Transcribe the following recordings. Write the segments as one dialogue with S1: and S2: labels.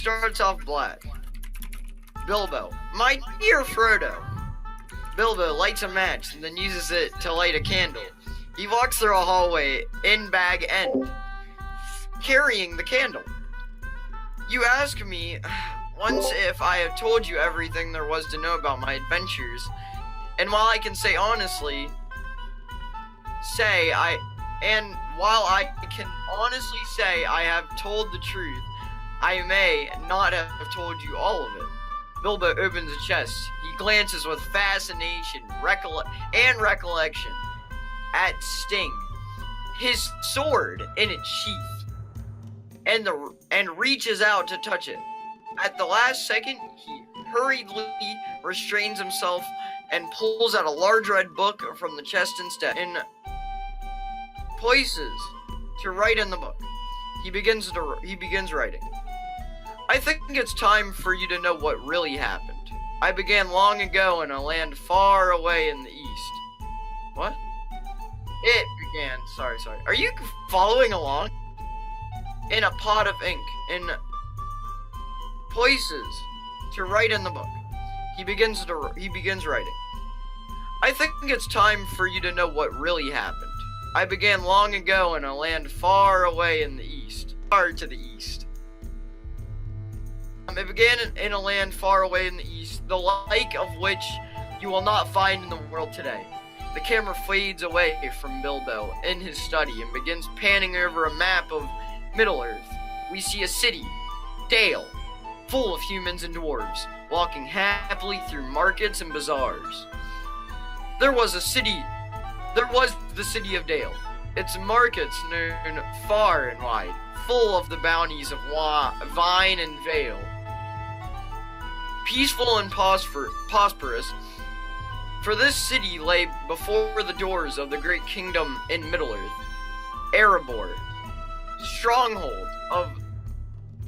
S1: starts off black. Bilbo, my dear Frodo. Bilbo lights a match and then uses it to light a candle. He walks through a hallway in Bag End, carrying the candle. You ask me once if I have told you everything there was to know about my adventures, and while I can honestly say I have told the truth, I may not have told you all of it. Bilbo opens a chest. He glances with fascination and recollection at Sting, his sword in its sheath, and reaches out to touch it. At the last second, he hurriedly restrains himself and pulls out a large red book from the chest instead, and places to write in the book. He begins writing. I think it's time for you to know what really happened. I began long ago in a land far away in the east. What? It began. Sorry. Are you following along? In a pot of ink, in places to write in the book. He begins writing. I think it's time for you to know what really happened. I began long ago in a land far away in the east. Far to the east. It began in a land far away in the east, the like of which you will not find in the world today. The camera fades away from Bilbo in his study and begins panning over a map of Middle-earth. We see a city, Dale, full of humans and dwarves, walking happily through markets and bazaars. There was the city of Dale, its markets known far and wide, full of the bounties of vine and vale. Peaceful and prosperous, for this city lay before the doors of the great kingdom in Middle-earth, Erebor, stronghold of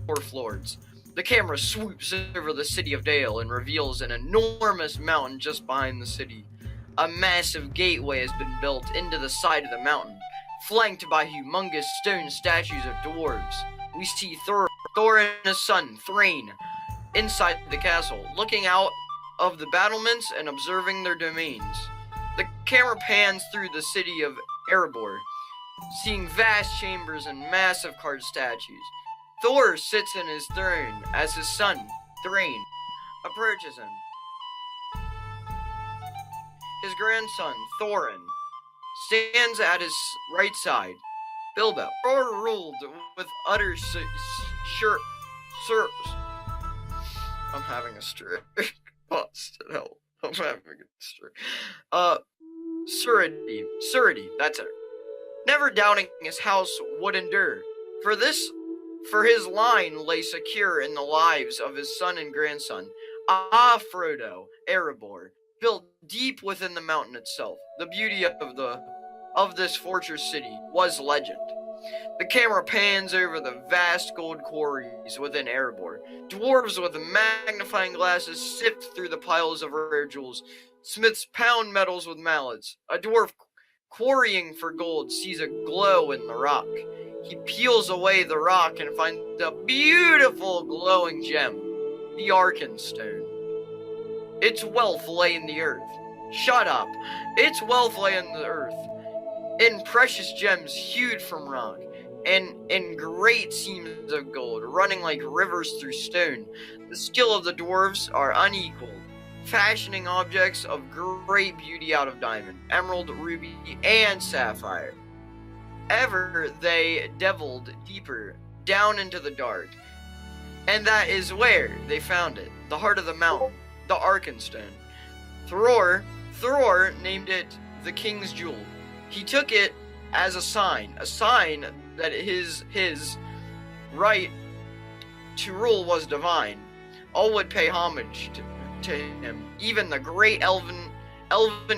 S1: dwarf lords. The camera swoops over the city of Dale and reveals an enormous mountain just behind the city. A massive gateway has been built into the side of the mountain, flanked by humongous stone statues of dwarves. We see Thor and his son, Thrain, inside the castle, looking out of the battlements and observing their domains. The camera pans through the city of Erebor, seeing vast chambers and massive carved statues. Thor sits in his throne as his son, Thrain, approaches him. His grandson, Thorin, stands at his right side. Bilbo, Thor ruled with utter I'm having a stroke. Busted hell. I'm having a stroke. Surety, that's it. Never doubting his house would endure. For his line lay secure in the lives of his son and grandson. Ah, Frodo, Erebor, built deep within the mountain itself. The beauty of this fortress city was legend. The camera pans over the vast gold quarries within Erebor. Dwarves with magnifying glasses sift through the piles of rare jewels. Smiths pound metals with mallets. A dwarf quarrying for gold sees a glow in the rock. He peels away the rock and finds a beautiful glowing gem, the Arkenstone. Its wealth lay in the earth. Shut up. Its wealth lay in the earth, in precious gems hewed from rock, and in great seams of gold, running like rivers through stone. The skill of the dwarves are unequaled, fashioning objects of great beauty out of diamond, emerald, ruby, and sapphire. Ever they delved deeper down into the dark, and that is where they found it, the heart of the mountain, the Arkenstone. Thor named it the King's Jewel. He took it as a sign that his right to rule was divine. All would pay homage to him, even the great elven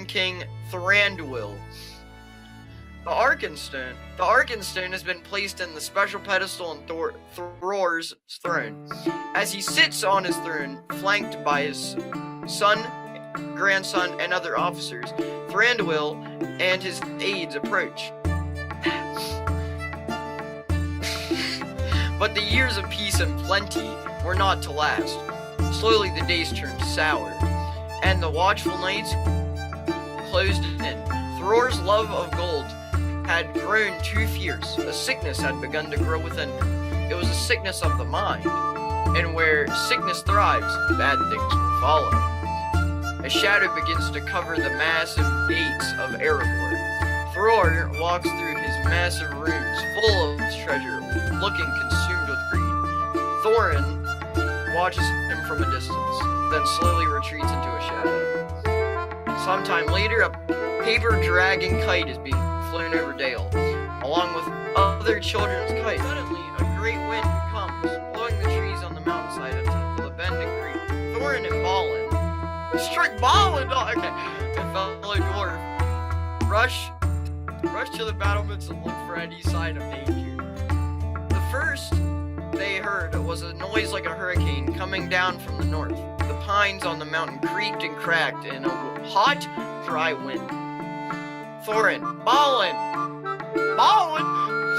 S1: king Thranduil. The Arkenstone has been placed in the special pedestal on Thor's throne. As he sits on his throne, flanked by his son, grandson, and other officers, Thranduil and his aides approach. But the years of peace and plenty were not to last. Slowly the days turned sour, and the watchful nights closed in. Thror's love of gold had grown too fierce. A sickness had begun to grow within him. It was a sickness of the mind, and where sickness thrives, bad things will follow. A shadow begins to cover the massive gates of Erebor. Thror walks through his massive rooms full of treasure, looking consumed with greed. Thorin watches him from a distance, then slowly retreats into a shadow. Sometime later, a paper-dragging kite is being flown over Dale, along with other children's kites. Suddenly, a great wind comes, blowing the trees on the mountainside until the bend and creek. Thorin and Balin, and fellow dwarf, rush to the battlements and look for any sign of danger. The first they heard was a noise like a hurricane coming down from the north. The pines on the mountain creaked and cracked in a hot, dry wind. Thorin, Balin!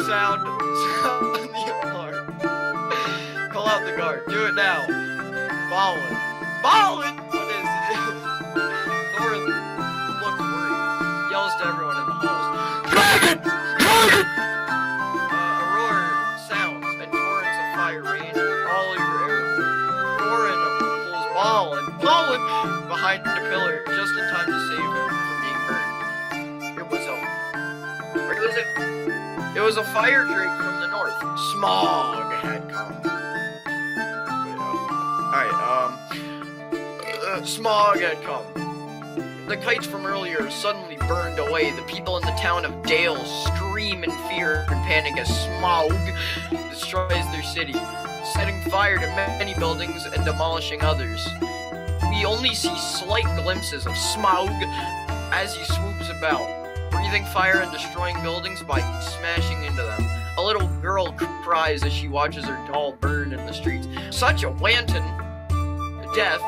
S1: Sound the alarm. Call out the guard. Do it now. Balin! What is it? Thorin looks worried. Yells to everyone in the halls. Dragon! A roar sounds, and torrents of fire rain all over Erebor. Thorin pulls Balin behind the pillar just in time to save him from being burned. It was a fire drake from the north. Smog had come. Smog had come. The kites from earlier suddenly burned away. The people in the town of Dale scream in fear and panic as smog destroys their city, setting fire to many buildings and demolishing others. We only see slight glimpses of Smaug as he swoops about, breathing fire and destroying buildings by smashing into them. A little girl cries as she watches her doll burn in the streets. Such a wanton death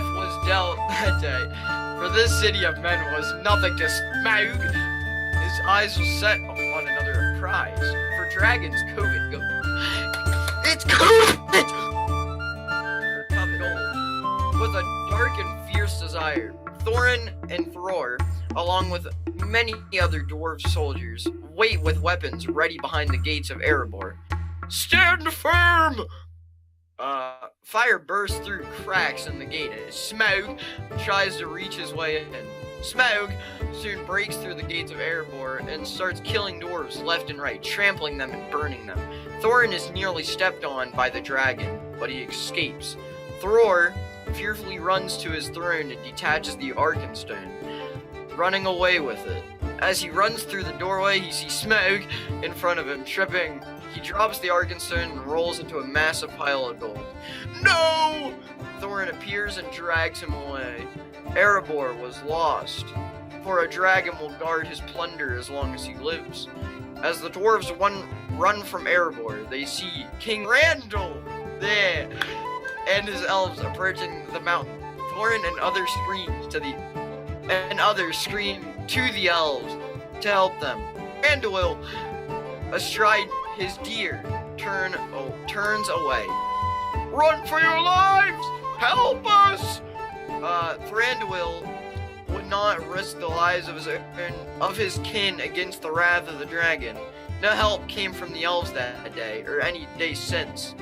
S1: was dealt that day. For this city of men was nothing to Smaug. His eyes were set on another prize. For dragons, COVID go. It's COVID! Covet gold. With a dark and fierce desire, Thorin and Thror, along with many other dwarf soldiers, wait with weapons ready behind the gates of Erebor. Stand firm! Fire bursts through cracks in the gate as Smaug tries to reach his way in. Smaug soon breaks through the gates of Erebor and starts killing dwarves left and right, trampling them and burning them. Thorin is nearly stepped on by the dragon, but he escapes. Thror fearfully runs to his throne and detaches the Arkenstone, running away with it. As he runs through the doorway, he sees Smaug in front of him, tripping. He drops the Arkenstone and rolls into a massive pile of gold. No! Thorin appears and drags him away. Erebor was lost, for a dragon will guard his plunder as long as he lives. As the dwarves run from Erebor, they see King Randall there, and his elves approaching the mountain. Thorin and others scream to the elves to help them. Randall, astride his deer, turns away. Run for your lives! Help us! Thranduil would not risk the lives of his kin against the wrath of the dragon. No help came from the elves that day, or any day since.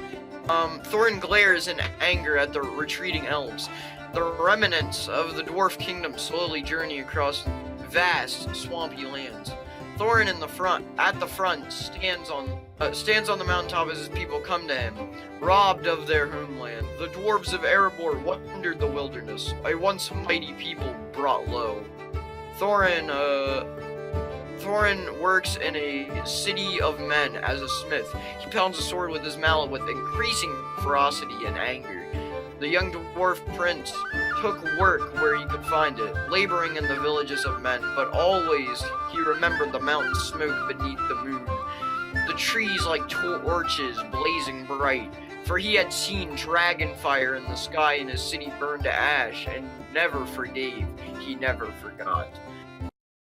S1: Thorin glares in anger at the retreating elves. The remnants of the dwarf kingdom slowly journey across vast, swampy lands. Thorin at the front, stands on the mountaintop as his people come to him, robbed of their homeland. The dwarves of Erebor wandered the wilderness, a once mighty people brought low. Thorin works in a city of men as a smith. He pounds a sword with his mallet with increasing ferocity and anger. The young dwarf prince took work where he could find it, laboring in the villages of men, but always he remembered the mountain smoke beneath the moon, the trees like torches blazing bright, for he had seen dragon fire in the sky and his city burned to ash, and never forgave, he never forgot.